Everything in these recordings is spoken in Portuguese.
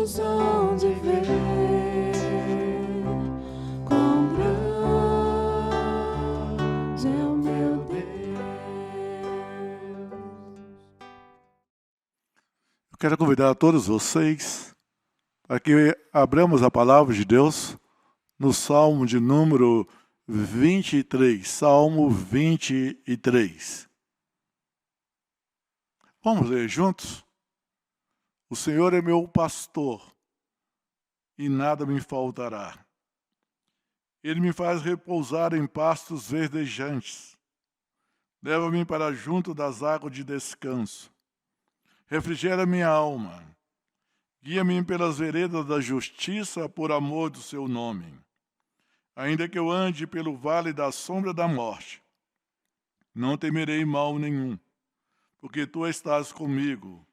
olhos hão de ver quão grande é o meu Deus. Eu quero convidar a todos vocês para que abramos a palavra de Deus no Salmo de número 23. Salmo 23. Vamos ler juntos? O Senhor é meu pastor, e nada me faltará. Ele me faz repousar em pastos verdejantes. Leva-me para junto das águas de descanso. Refrigera minha alma. Guia-me pelas veredas da justiça por amor do seu nome. Ainda que eu ande pelo vale da sombra da morte, não temerei mal nenhum, porque tu estás comigo.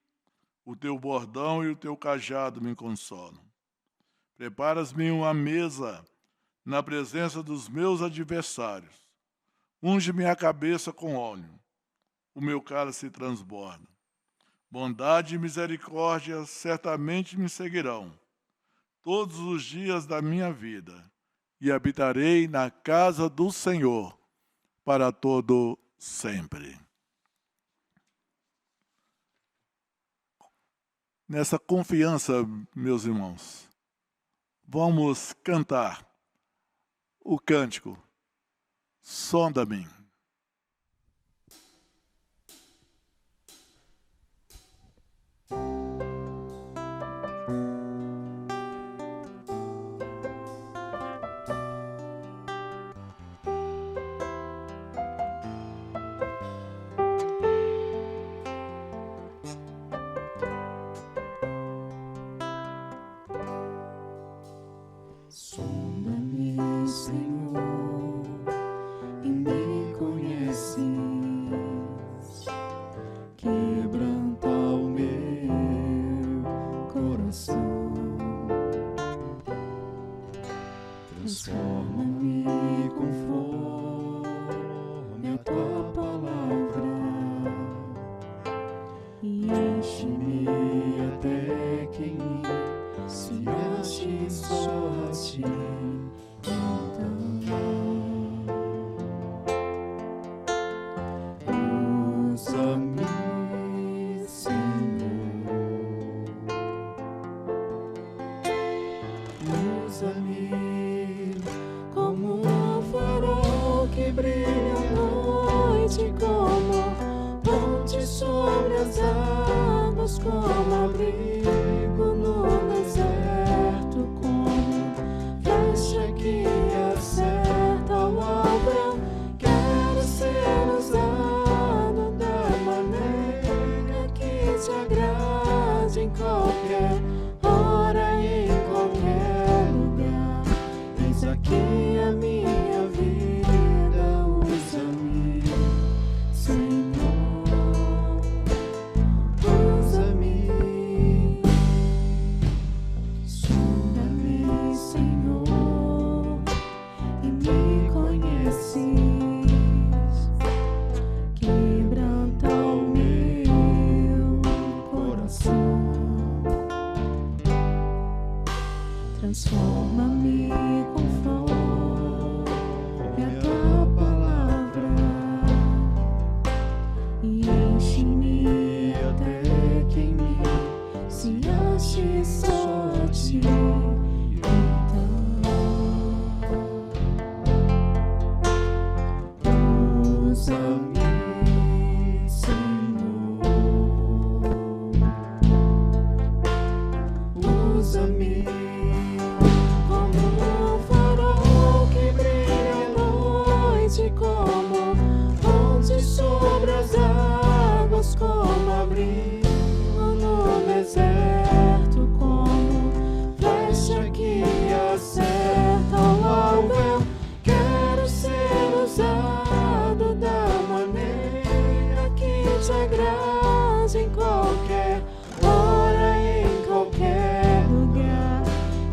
O teu bordão e o teu cajado me consolam. Preparas-me uma mesa na presença dos meus adversários. Unge-me a cabeça com óleo. O meu cálice transborda. Bondade e misericórdia certamente me seguirão todos os dias da minha vida, e habitarei na casa do Senhor para todo sempre. Nessa confiança, meus irmãos, vamos cantar o cântico Sonda-me. Sonda-me, Senhor, e me conheces. Quebranta o meu coração. Transforma-me conforme a tua palavra e enche-me até que em mim se ache só a ti. Usa-me, Senhor. Usa-me como um farol que brilha à noite, como ponte sobre as águas, como abrigo no deserto, como flecha que acerta o alvo. Eu quero ser usado da maneira que te agrade, em qualquer hora e em qualquer lugar. Eis aqui a minha vida, usa-me, Senhor, usa-me. Sonda-me, Senhor, e me conheces. Quebranta o meu coração. Transforma-me conforme a tua palavra e enche-me até que em mim se ache só a ti. Então, usa-me, Senhor, usa-me como um farol que brilha à noite, como ponte sobre as águas, como abrigo no deserto, como flecha que acerta o alvo. Eu quero ser usado da maneira que te agrade, em qualquer hora e em qualquer lugar.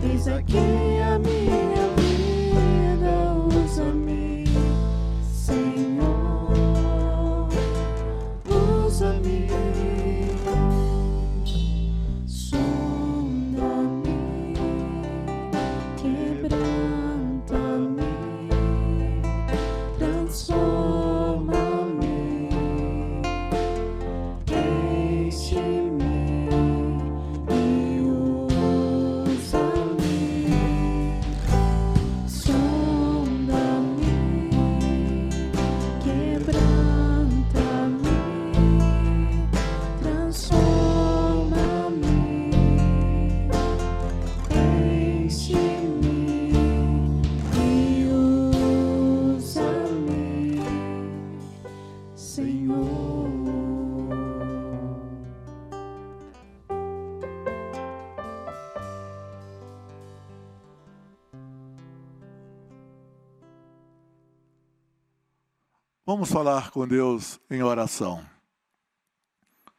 Eis aqui a minha vida, usa-me, Senhor, usa-me. Sonda-me. Vamos falar com Deus em oração.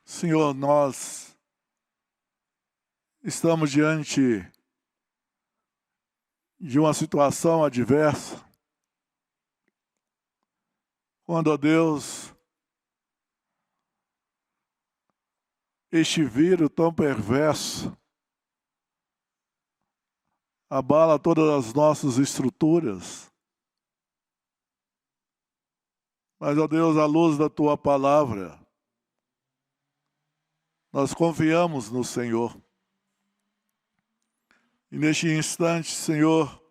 Senhor, nós estamos diante de uma situação adversa, quando, ó Deus, este vírus tão perverso abala todas as nossas estruturas. Mas, ó Deus, à luz da Tua palavra, nós confiamos no Senhor. E neste instante, Senhor,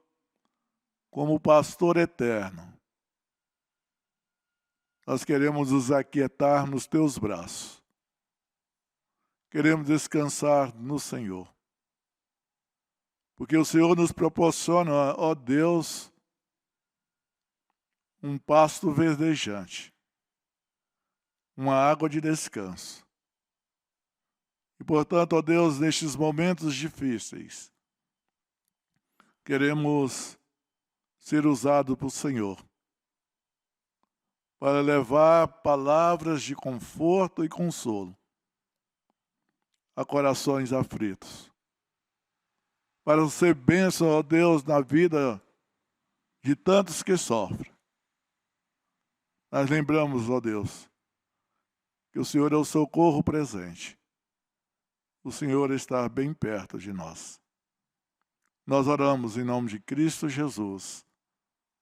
como pastor eterno, nós queremos nos aquietar nos Teus braços. Queremos descansar no Senhor. Porque o Senhor nos proporciona, ó Deus, um pasto verdejante, uma água de descanso. E, portanto, ó Deus, nestes momentos difíceis, queremos ser usados pelo Senhor para levar palavras de conforto e consolo a corações aflitos. Para ser bênção, ó Deus, na vida de tantos que sofrem. Nós lembramos, ó Deus, que o Senhor é o socorro presente. O Senhor está bem perto de nós. Nós oramos em nome de Cristo Jesus.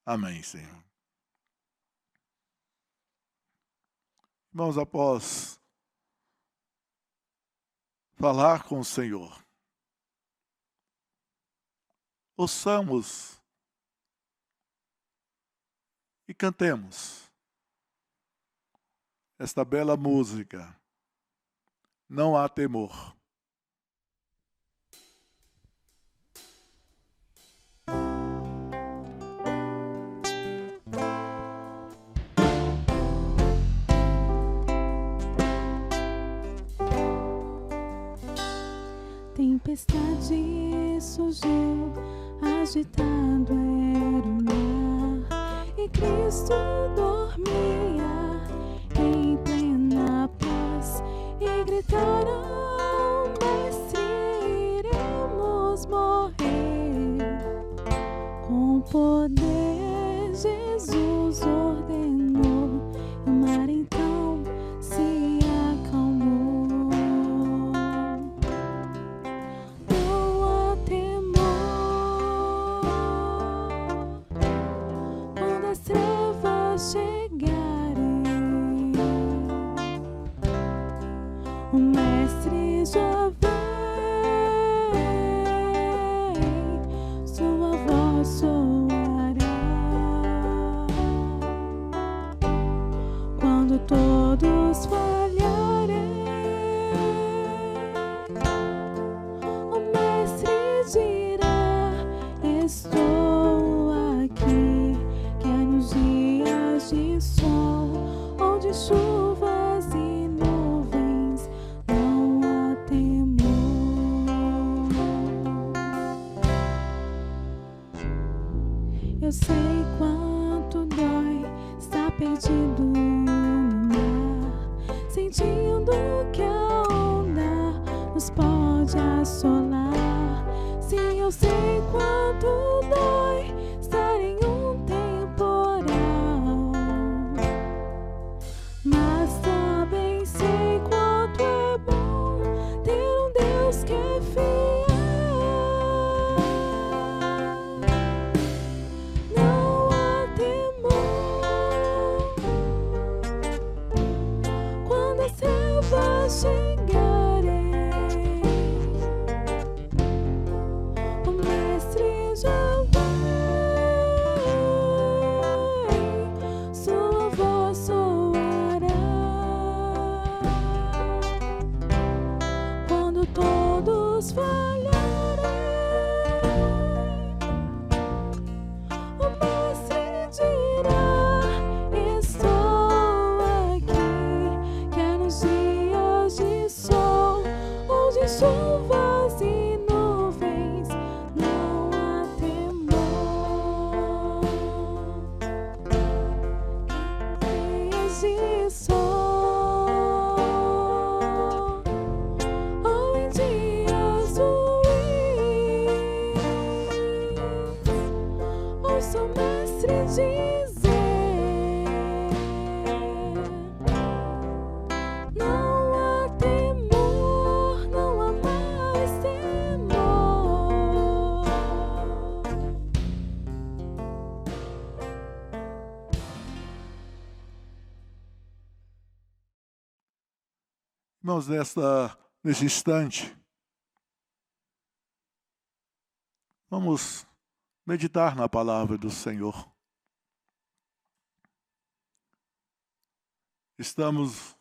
Amém, Senhor. Irmãos, após falar com o Senhor, ouçamos e cantemos esta bela música, Não Há Temor. Tempestade surgiu, agitado era o mar, e Cristo dormia em plena paz, e gritaram: Mestre, iremos morrer. Com poder Jesus ordenou, e o mar então se acalmou. Não há temor quando as trevas chegarem. O Mestre já vem, sua voz soará. Quando todos falharem, o Mestre dirá: estou aqui. Quer nos dias de sol ou de chuvas e nuvens, não há temor. Eu sei quanto dói estar perdido no mar, sentindo que a onda nos pode assolar. Sim, eu sei quanto dói estar em um temporal, mas também sei quanto é bom ter um Deus que é fiel. Não há temor quando as trevas chegarem. O Mestre Irmãos, nesse instante, vamos meditar na palavra do Senhor. Estamos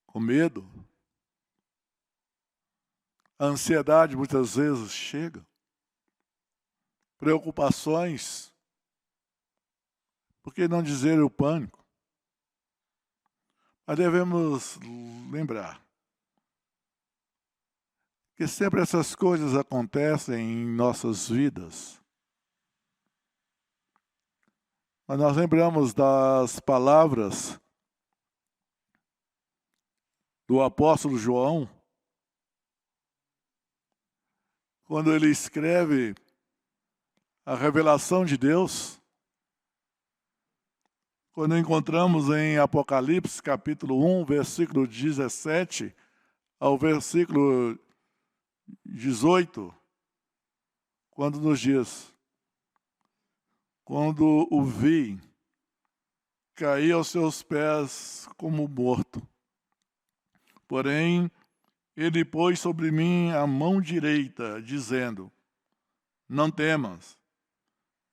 com medo. A ansiedade muitas vezes chega. Preocupações. Por que não dizer o pânico? Mas devemos lembrar que sempre essas coisas acontecem em nossas vidas. Mas nós lembramos das palavras do apóstolo João, quando ele escreve a revelação de Deus, quando encontramos em Apocalipse, capítulo 1, versículo 17 ao versículo 18, quando nos diz: quando o vi, caí aos seus pés como morto. Porém, ele pôs sobre mim a mão direita, dizendo: não temas,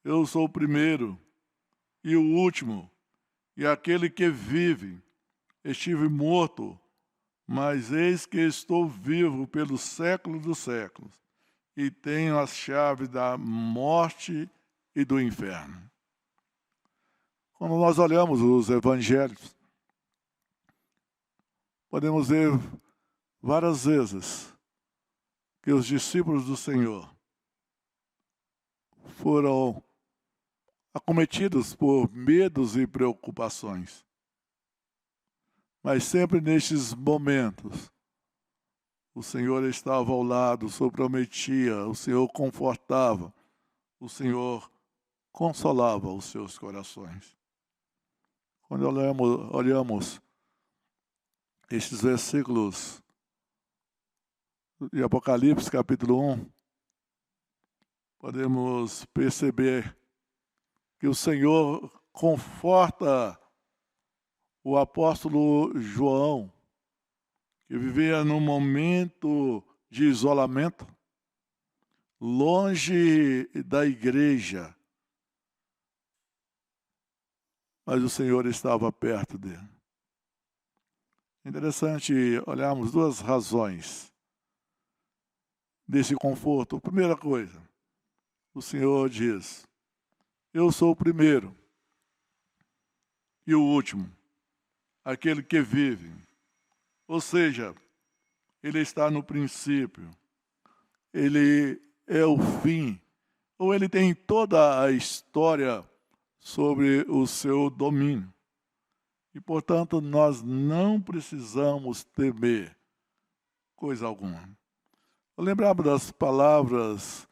eu sou o primeiro e o último, e aquele que vive. Estive morto, mas eis que estou vivo pelos séculos dos séculos, e tenho as chaves da morte e do inferno. Quando nós olhamos os evangelhos, podemos ver várias vezes que os discípulos do Senhor foram acometidos por medos e preocupações. Mas sempre nestes momentos, o Senhor estava ao lado, o Senhor prometia, o Senhor confortava, o Senhor consolava os seus corações. Quando olhamos estes versículos de Apocalipse, capítulo 1, podemos perceber que o Senhor conforta o apóstolo João, que vivia num momento de isolamento, longe da igreja, mas o Senhor estava perto dele. Interessante olharmos duas razões desse conforto. Primeira coisa, o Senhor diz: eu sou o primeiro e o último, aquele que vive. Ou seja, ele está no princípio, ele é o fim, ou ele tem toda a história sobre o seu domínio. E, portanto, nós não precisamos temer coisa alguma. Eu lembrava das palavras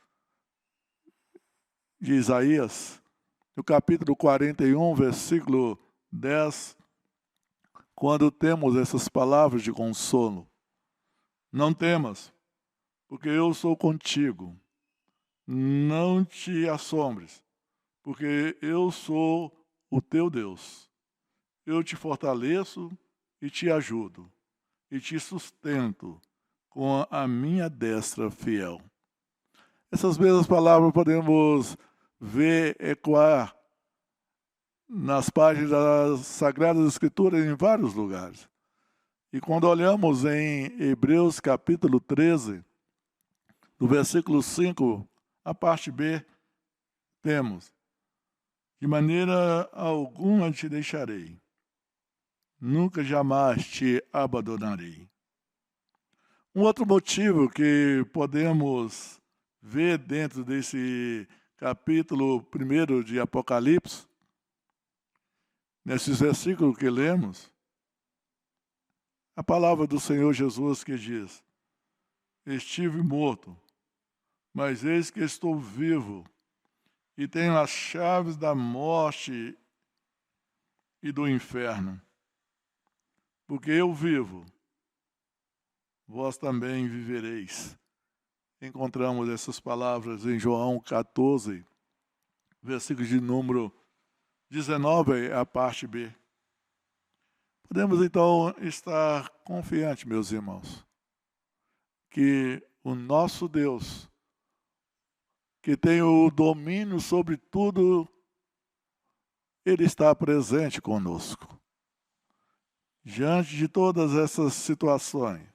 de Isaías, no capítulo 41, versículo 10, quando temos essas palavras de consolo. Não temas, porque eu sou contigo. Não te assombres, porque eu sou o teu Deus. Eu te fortaleço e te ajudo, e te sustento com a minha destra fiel. Essas mesmas palavras podemos ver ecoar nas páginas das Sagradas Escrituras em vários lugares. E quando olhamos em Hebreus capítulo 13, do versículo 5, a parte B, temos: de maneira alguma te deixarei, nunca jamais te abandonarei. Um outro motivo que podemos ver dentro desse capítulo 1 de Apocalipse, nesses versículos que lemos, a palavra do Senhor Jesus que diz: estive morto, mas eis que estou vivo, e tenho as chaves da morte e do inferno. Porque eu vivo, vós também vivereis. Encontramos essas palavras em João 14, versículo de número 19, a parte B. Podemos então estar confiantes, meus irmãos, que o nosso Deus, que tem o domínio sobre tudo, Ele está presente conosco. Diante de todas essas situações,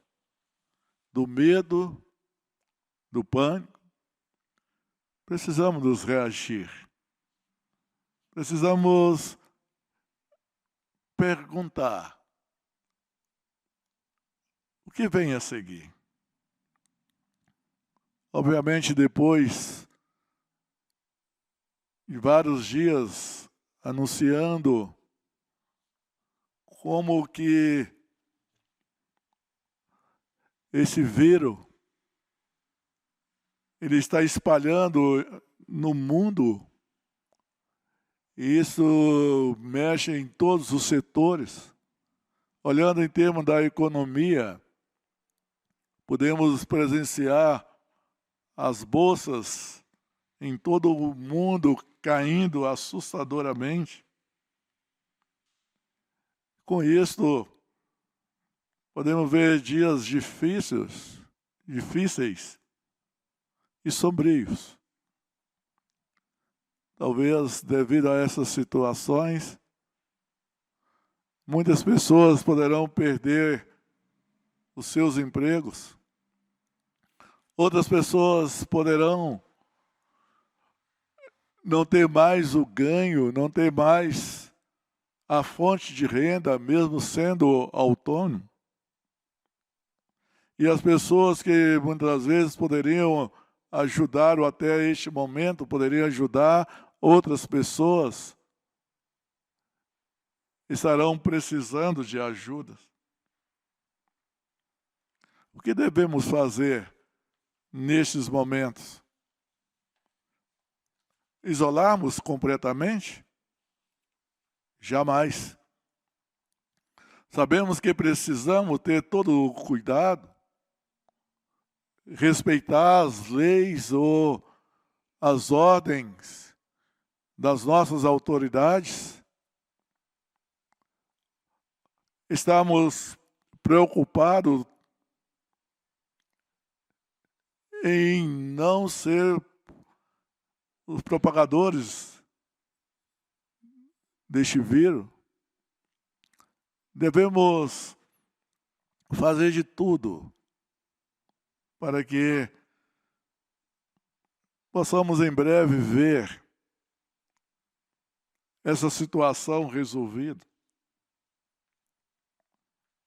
do medo, do pânico, precisamos nos reagir. Precisamos perguntar: o que vem a seguir? Obviamente, depois de vários dias anunciando como que esse vírus ele está espalhando no mundo, e isso mexe em todos os setores. Olhando em termos da economia, podemos presenciar as bolsas em todo o mundo caindo assustadoramente. Com isso, podemos ver dias difíceis e sombrios. Talvez, devido a essas situações, muitas pessoas poderão perder os seus empregos. Outras pessoas poderão não ter mais o ganho, não ter mais a fonte de renda, mesmo sendo autônomo. E as pessoas que muitas vezes poderiam ajudar, ou até este momento poderiam ajudar outras pessoas, estarão precisando de ajuda. O que devemos fazer nestes momentos? Isolarmos completamente? Jamais. Sabemos que precisamos ter todo o cuidado, respeitar as leis ou as ordens das nossas autoridades. Estamos preocupados em não ser os propagadores deste vírus. Devemos fazer de tudo para que possamos em breve ver essa situação resolvida.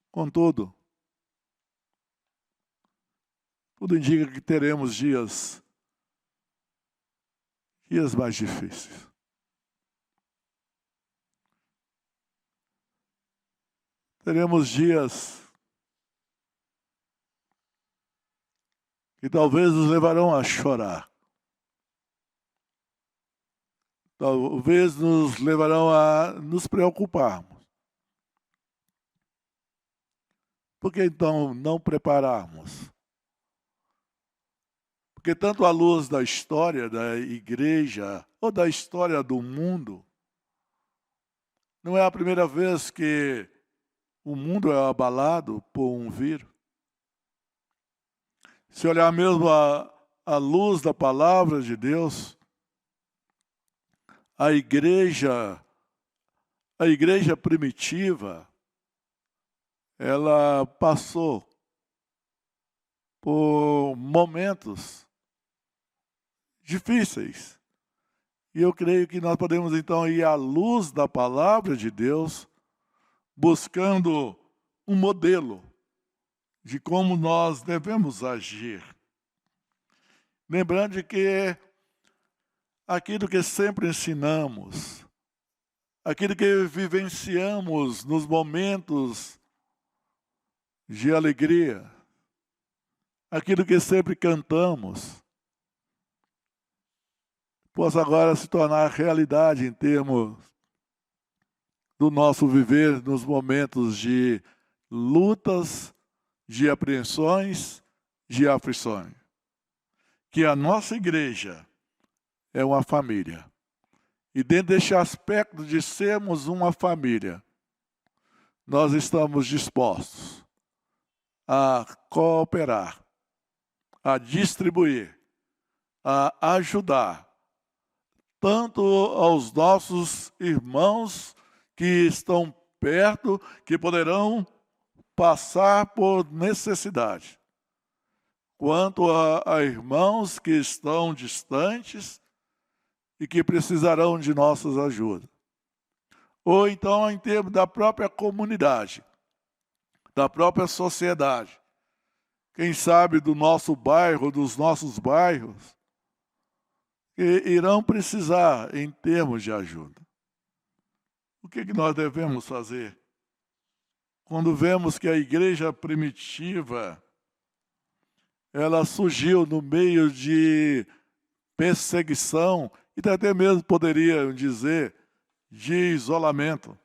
Contudo, tudo indica que teremos dias mais difíceis. Teremos dias que talvez nos levarão a chorar. Talvez nos levarão a nos preocuparmos. Por que então não prepararmos? Porque tanto à luz da história da igreja ou da história do mundo, não é a primeira vez que o mundo é abalado por um vírus. Se olhar mesmo à luz da palavra de Deus, a igreja primitiva, ela passou por momentos difíceis. E eu creio que nós podemos então ir à luz da palavra de Deus, buscando um modelo de como nós devemos agir. Lembrando de que aquilo que sempre ensinamos, aquilo que vivenciamos nos momentos de alegria, aquilo que sempre cantamos, possa agora se tornar realidade em termos do nosso viver nos momentos de lutas, de apreensões, de aflições. Que a nossa igreja é uma família. E dentro deste aspecto de sermos uma família, nós estamos dispostos a cooperar, a distribuir, a ajudar, tanto aos nossos irmãos que estão perto, que poderão passar por necessidade, quanto a irmãos que estão distantes e que precisarão de nossas ajudas. Ou então, em termos da própria comunidade, da própria sociedade. Quem sabe do nosso bairro, dos nossos bairros, que irão precisar em termos de ajuda. O que nós devemos fazer? Quando vemos que a igreja primitiva, ela surgiu no meio de perseguição, e até mesmo poderiam dizer de isolamento.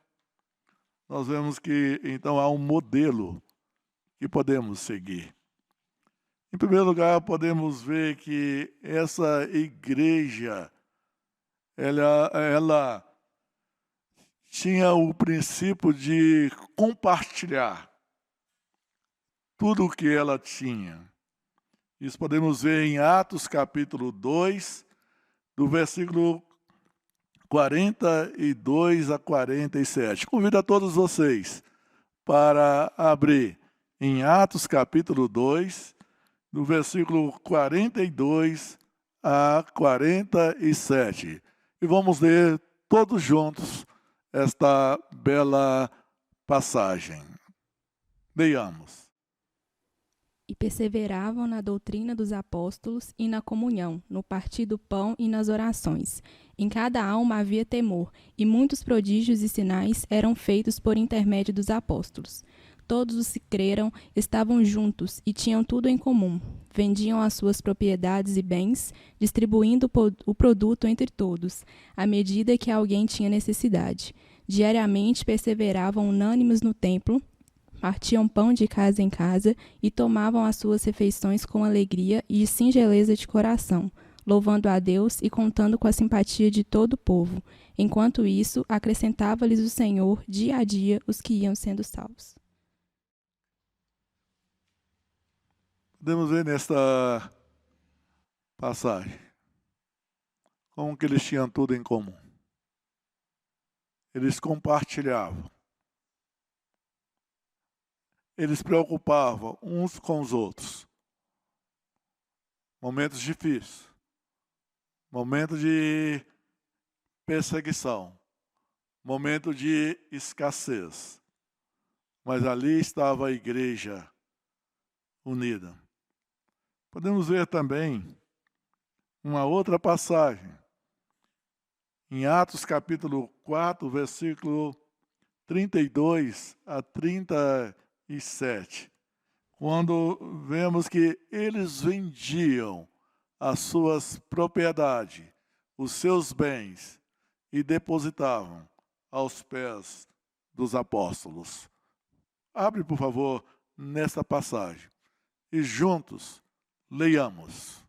Nós vemos que então há um modelo que podemos seguir. Em primeiro lugar, podemos ver que essa igreja, ela tinha o princípio de compartilhar tudo o que ela tinha. Isso podemos ver em Atos capítulo 2, do versículo 42 a 47. Convido a todos vocês para abrir em Atos capítulo 2, do versículo 42 a 47. E vamos ler todos juntos esta bela passagem. Leiamos. E perseveravam na doutrina dos apóstolos e na comunhão, no partir do pão e nas orações. Em cada alma havia temor, e muitos prodígios e sinais eram feitos por intermédio dos apóstolos. Todos os que creram estavam juntos e tinham tudo em comum. Vendiam as suas propriedades e bens, distribuindo o produto entre todos, à medida que alguém tinha necessidade. Diariamente perseveravam unânimes no templo, partiam pão de casa em casa e tomavam as suas refeições com alegria e singeleza de coração, louvando a Deus e contando com a simpatia de todo o povo. Enquanto isso, acrescentava-lhes o Senhor dia a dia os que iam sendo salvos. Podemos ver nesta passagem como que eles tinham tudo em comum. Eles compartilhavam. Eles se preocupavam uns com os outros. Momentos difíceis. Momento de perseguição. Momento de escassez. Mas ali estava a igreja unida. Podemos ver também uma outra passagem. Em Atos capítulo 4, versículo 32 a 37. Quando vemos que eles vendiam as suas propriedades, os seus bens, e depositavam aos pés dos apóstolos. Abre, por favor, nesta passagem. E juntos, leiamos.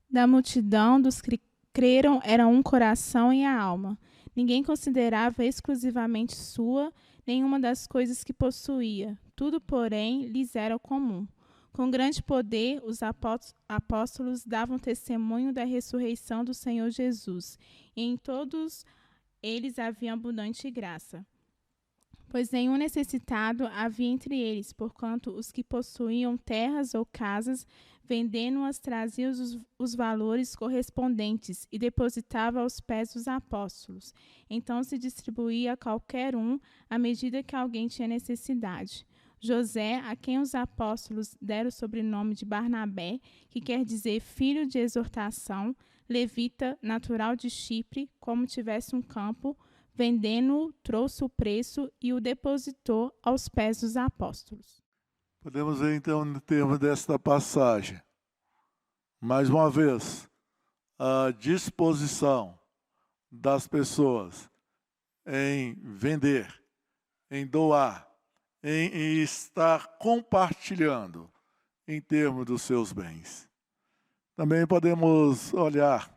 Da multidão dos que creram era um coração e a alma. Ninguém considerava exclusivamente sua nenhuma das coisas que possuía. Tudo, porém, lhes era comum. Com grande poder, os apóstolos davam testemunho da ressurreição do Senhor Jesus, e em todos eles havia abundante graça. Pois nenhum necessitado havia entre eles, porquanto os que possuíam terras ou casas, vendendo-as, traziam os valores correspondentes e depositava aos pés dos apóstolos. Então se distribuía a qualquer um à medida que alguém tinha necessidade. José, a quem os apóstolos deram o sobrenome de Barnabé, que quer dizer filho de exortação, levita, natural de Chipre, como tivesse um campo, vendendo-o, trouxe o preço e o depositou aos pés dos apóstolos. Podemos ver então no termo desta passagem, mais uma vez, a disposição das pessoas em vender, em doar, em estar compartilhando em termos dos seus bens. Também podemos olhar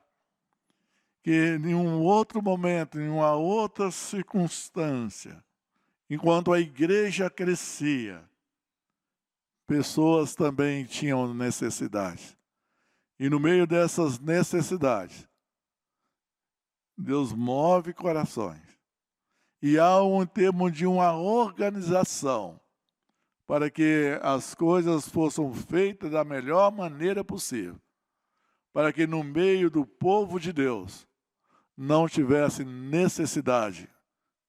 que em um outro momento, em uma outra circunstância, enquanto a igreja crescia, pessoas também tinham necessidades. E no meio dessas necessidades, Deus move corações. E há um termo de uma organização para que as coisas fossem feitas da melhor maneira possível. Para que no meio do povo de Deus não tivesse necessidade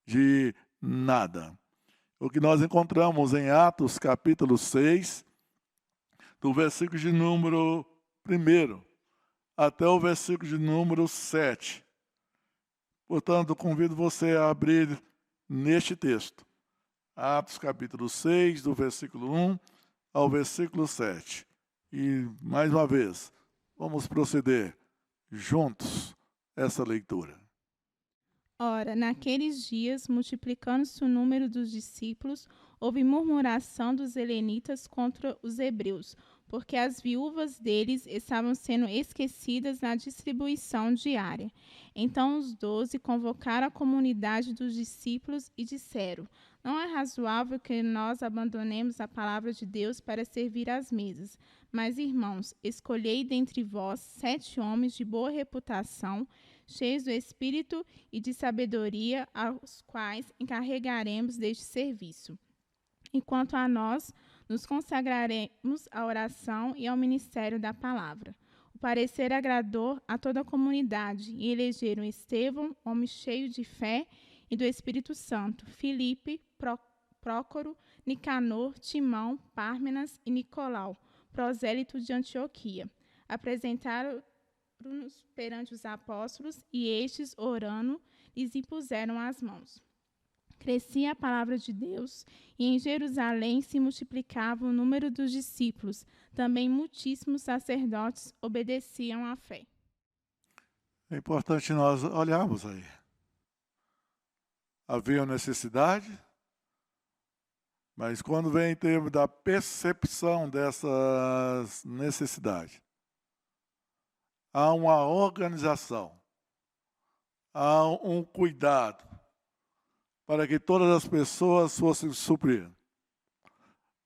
de nada. O que nós encontramos em Atos capítulo 6, do versículo de número 1 até o versículo de número 7. Portanto, convido você a abrir neste texto. Atos capítulo 6, do versículo 1 ao versículo 7. E, mais uma vez, vamos proceder juntos essa leitura. Ora, naqueles dias, multiplicando-se o número dos discípulos, houve murmuração dos helenitas contra os hebreus, porque as viúvas deles estavam sendo esquecidas na distribuição diária. Então os 12 convocaram a comunidade dos discípulos e disseram: não é razoável que nós abandonemos a palavra de Deus para servir às mesas. Mas, irmãos, escolhei dentre vós 7 homens de boa reputação, cheios do Espírito e de sabedoria, aos quais encarregaremos deste serviço. Enquanto a nós, nos consagraremos à oração e ao ministério da palavra. O parecer agradou a toda a comunidade, e elegeram Estevão, homem cheio de fé e do Espírito Santo, Filipe, Prócoro, Nicanor, Timão, Pármenas e Nicolau, prosélito de Antioquia. Apresentaram-nos perante os apóstolos, e estes, orando, lhes impuseram as mãos. Crescia a palavra de Deus, e em Jerusalém se multiplicava o número dos discípulos. Também muitíssimos sacerdotes obedeciam à fé. É importante nós olharmos aí. Havia necessidade, mas quando vem em termos da percepção dessas necessidades, há uma organização, há um cuidado para que todas as pessoas fossem supridas,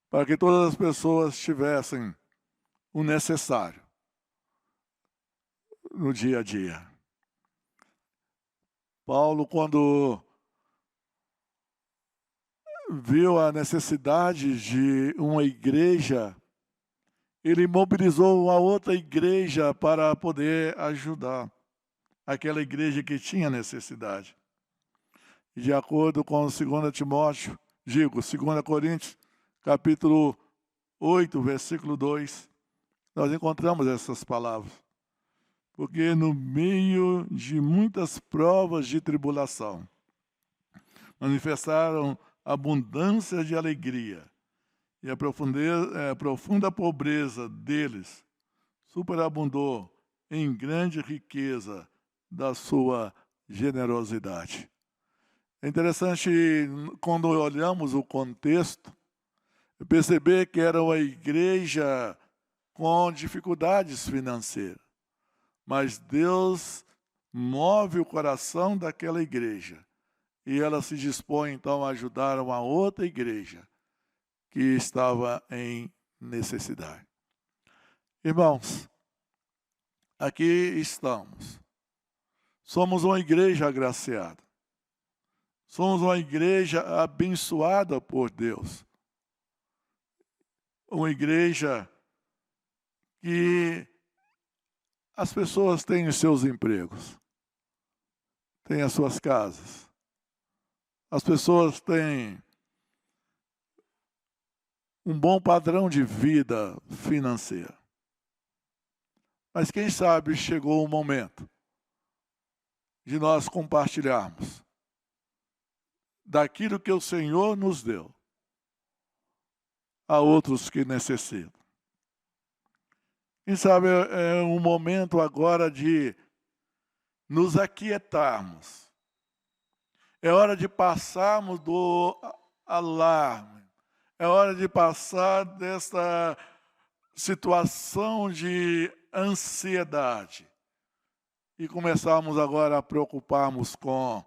para que todas as pessoas tivessem o necessário no dia a dia. Paulo, quando viu a necessidade de uma igreja, ele mobilizou uma outra igreja para poder ajudar aquela igreja que tinha necessidade. E de acordo com 2 Coríntios, capítulo 8, versículo 2, nós encontramos essas palavras. Porque no meio de muitas provas de tribulação, manifestaram abundância de alegria, e a profunda pobreza deles superabundou em grande riqueza da sua generosidade. É interessante, quando olhamos o contexto, perceber que era uma igreja com dificuldades financeiras. Mas Deus move o coração daquela igreja. E ela se dispõe, então, a ajudar uma outra igreja que estava em necessidade. Irmãos, aqui estamos. Somos uma igreja agraciada. Somos uma igreja abençoada por Deus. Uma igreja que as pessoas têm os seus empregos, têm as suas casas. As pessoas têm um bom padrão de vida financeira. Mas quem sabe chegou o momento de nós compartilharmos daquilo que o Senhor nos deu a outros que necessitam. Quem sabe é um momento agora de nos aquietarmos. É hora de passarmos do alarme. É hora de passar dessa situação de ansiedade e começarmos agora a preocuparmos com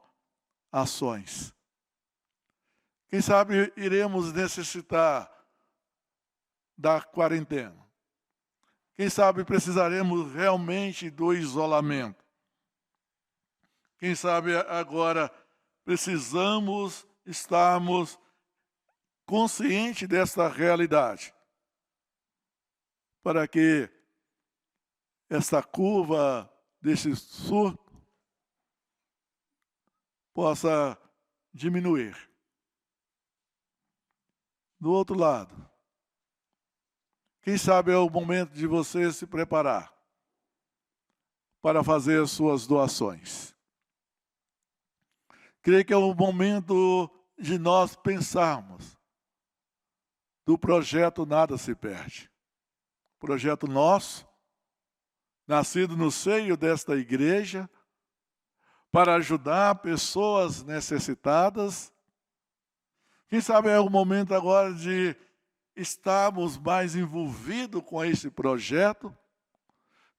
ações. Quem sabe iremos necessitar da quarentena. Quem sabe precisaremos realmente do isolamento. Quem sabe agora precisamos estarmos conscientes desta realidade, para que esta curva desse surto possa diminuir. Do outro lado, quem sabe é o momento de você se preparar para fazer as suas doações. Creio que é o momento de nós pensarmos do projeto Nada Se Perde. Projeto nosso, nascido no seio desta igreja, para ajudar pessoas necessitadas. Quem sabe é o momento agora de estarmos mais envolvidos com esse projeto,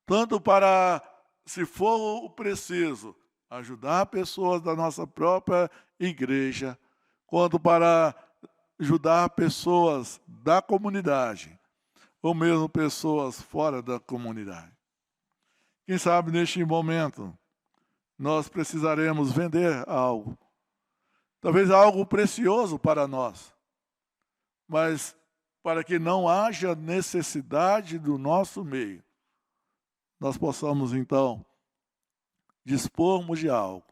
tanto para, se for preciso, ajudar pessoas da nossa própria igreja, quanto para ajudar pessoas da comunidade, ou mesmo pessoas fora da comunidade. Quem sabe neste momento nós precisaremos vender algo, talvez algo precioso para nós, mas para que não haja necessidade do nosso meio, nós possamos então dispormos de algo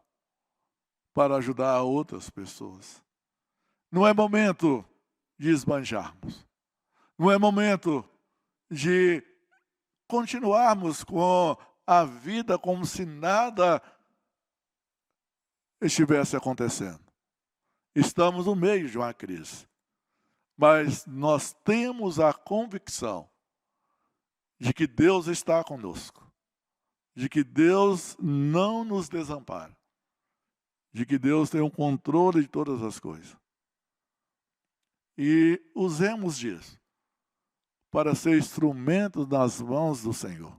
para ajudar outras pessoas. Não é momento de esbanjarmos, não é momento de continuarmos com a vida como se nada estivesse acontecendo. Estamos no meio de uma crise, mas nós temos a convicção de que Deus está conosco, de que Deus não nos desampara, de que Deus tem o controle de todas as coisas. E usemos disso para ser instrumentos nas mãos do Senhor,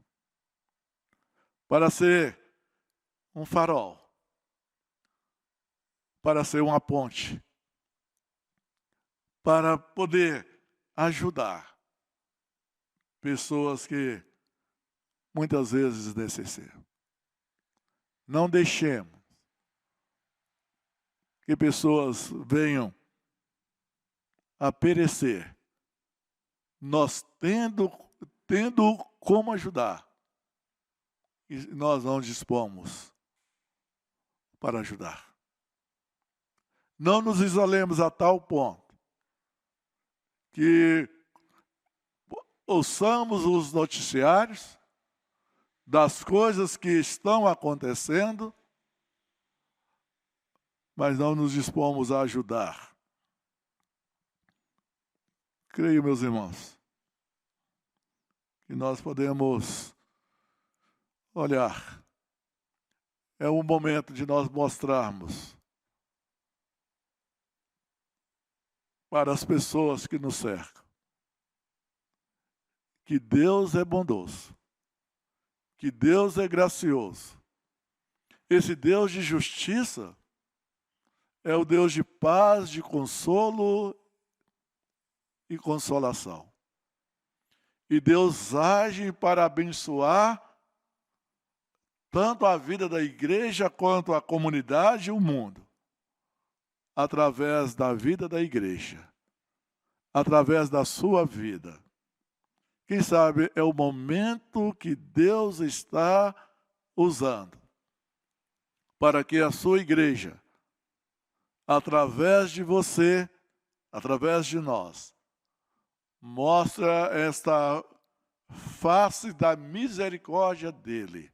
para ser um farol, para ser uma ponte, para poder ajudar pessoas que muitas vezes necessitam. Não deixemos que pessoas venham a perecer, nós tendo como ajudar, e nós não dispomos para ajudar. Não nos isolemos a tal ponto que ouçamos os noticiários das coisas que estão acontecendo, mas não nos dispomos a ajudar. Creio, meus irmãos, que nós podemos olhar. É um momento de nós mostrarmos para as pessoas que nos cercam que Deus é bondoso, que Deus é gracioso. Esse Deus de justiça é o Deus de paz, de consolo e consolação. E Deus age para abençoar tanto a vida da igreja quanto a comunidade e o mundo, através da vida da igreja, através da sua vida. Quem sabe é o momento que Deus está usando para que a sua igreja, através de você, através de nós, mostre esta face da misericórdia dele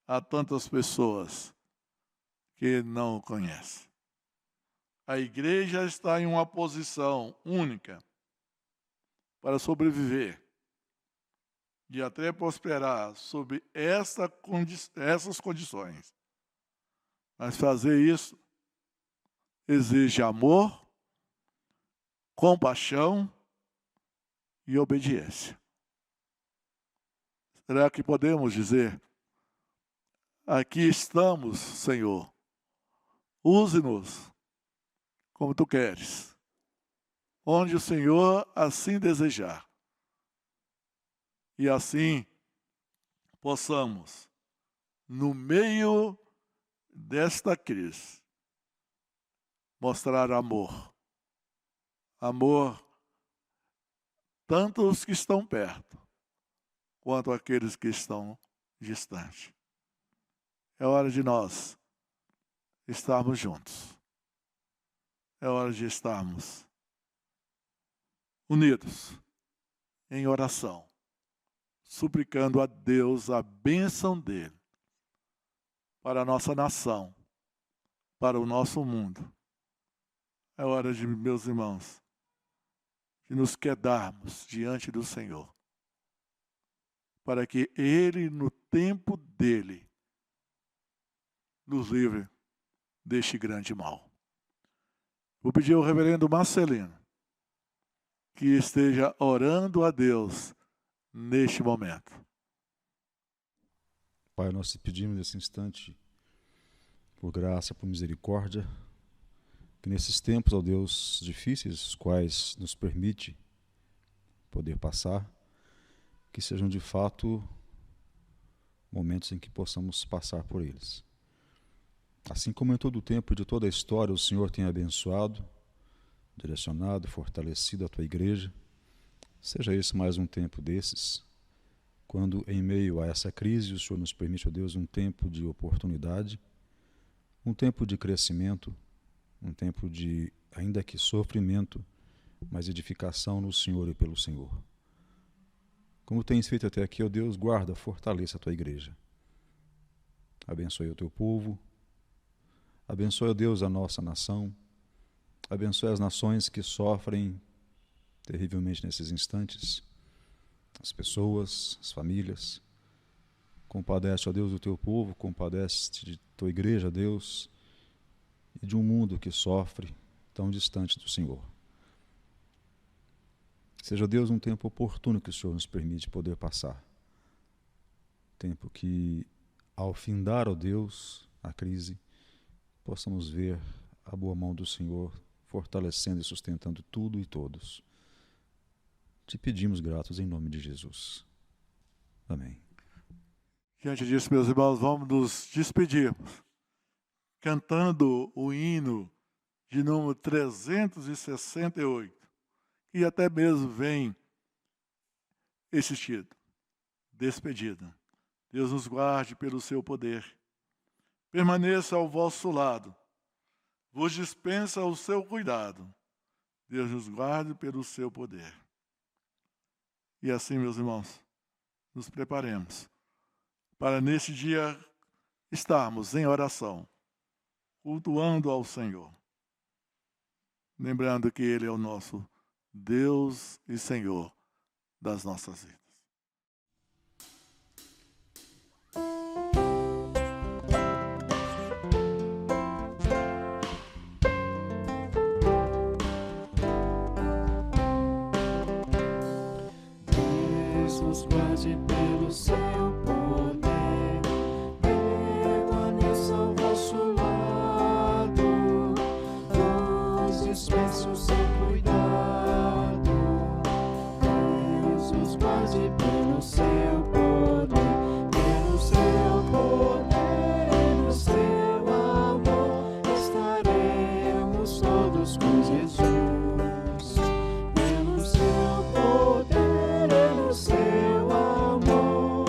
a tantas pessoas que não o conhecem. A igreja está em uma posição única para sobreviver e até prosperar sob essas condições. Mas fazer isso exige amor, compaixão e obediência. Será que podemos dizer: aqui estamos, Senhor, use-nos como tu queres, onde o Senhor assim desejar. E assim possamos, no meio desta crise, mostrar amor. Amor tanto os que estão perto, quanto aqueles que estão distantes. É hora de nós estarmos juntos. É hora de estarmos unidos em oração, suplicando a Deus a bênção dele para a nossa nação, para o nosso mundo. É hora de, meus irmãos, de nos quedarmos diante do Senhor, para que Ele, no tempo dele, nos livre deste grande mal. Vou pedir ao reverendo Marcelino que esteja orando a Deus neste momento. Pai, nós te pedimos nesse instante, por graça, por misericórdia, que nesses tempos, ó Deus, difíceis, os quais nos permite poder passar, que sejam de fato momentos em que possamos passar por eles. Assim como em todo o tempo e de toda a história, o Senhor tem abençoado, direcionado, fortalecido a tua igreja, seja esse mais um tempo desses, quando em meio a essa crise o Senhor nos permite, ó Deus, um tempo de oportunidade, um tempo de crescimento, um tempo de, ainda que sofrimento, mas edificação no Senhor e pelo Senhor. Como tens feito até aqui, ó Deus, guarda, fortaleça a tua igreja. Abençoe o teu povo, abençoe, ó Deus, a nossa nação, abençoe as nações que sofrem terrivelmente nesses instantes, as pessoas, as famílias. Compadece, ó Deus, o teu povo, compadece de tua igreja, Deus, e de um mundo que sofre tão distante do Senhor. Seja, Deus, um tempo oportuno que o Senhor nos permite poder passar. Tempo que, ao findar, ó Deus, a crise, possamos ver a boa mão do Senhor fortalecendo e sustentando tudo e todos. Te pedimos gratos em nome de Jesus. Amém. Diante disso, meus irmãos, vamos nos despedir cantando o hino de número 368, que até mesmo vem esse título, Despedida. Deus nos guarde pelo seu poder. Permaneça ao vosso lado. Vos dispensa o seu cuidado. Deus nos guarde pelo seu poder. E assim, meus irmãos, nos preparemos para nesse dia estarmos em oração, cultuando ao Senhor. Lembrando que Ele é o nosso Deus e Senhor das nossas vidas. Deus nos guarde pelo seu poder, permaneça ao vosso lado, nos dispense o seu cuidado. Deus nos guarde pelo seu poder, pelo seu poder e no seu amor, estaremos todos com Jesus. Pelo seu poder e no seu amor,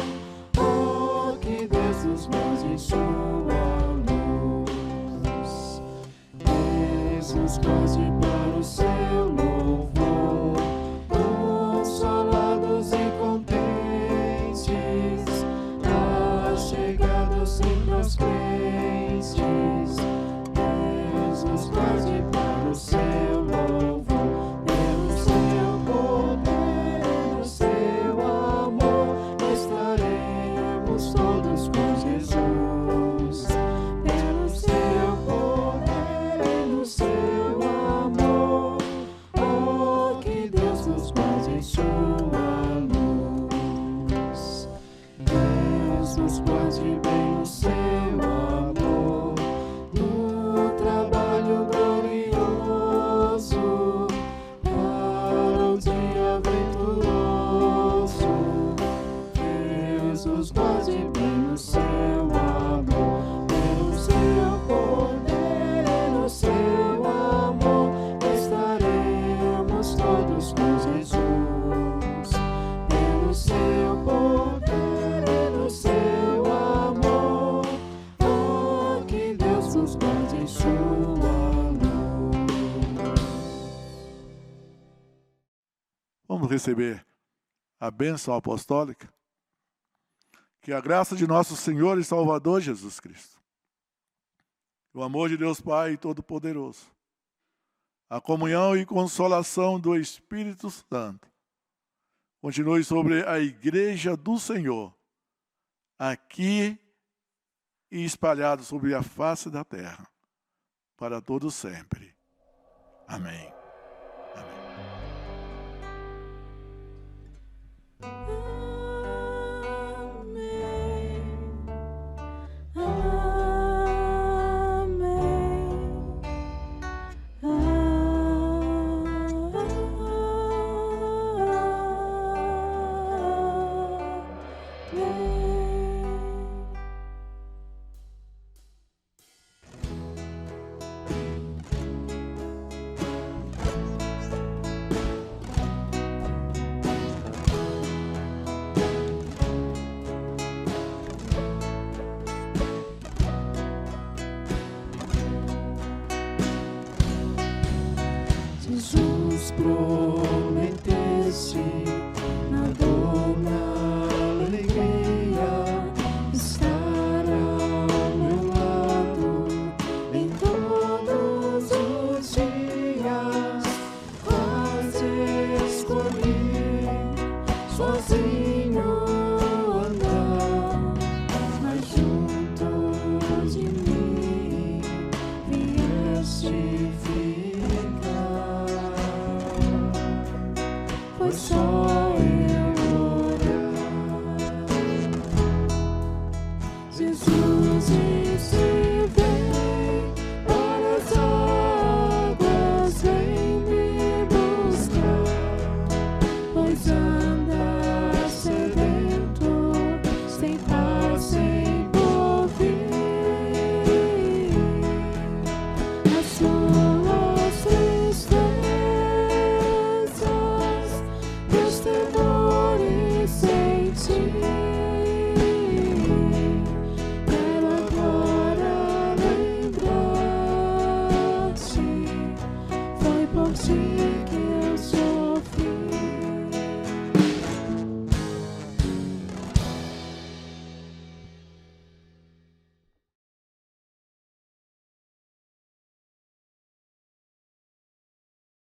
Deus nós de bem no seu amor, pelo seu poder e no seu amor estaremos todos com Jesus. Pelo seu poder e no seu amor, oh, que Deus nos guarde em sua luz. Vamos receber a bênção apostólica. Que a graça de nosso Senhor e Salvador Jesus Cristo, o amor de Deus Pai Todo-Poderoso, a comunhão e consolação do Espírito Santo continue sobre a Igreja do Senhor, aqui e espalhado sobre a face da terra, para todo sempre. Amém.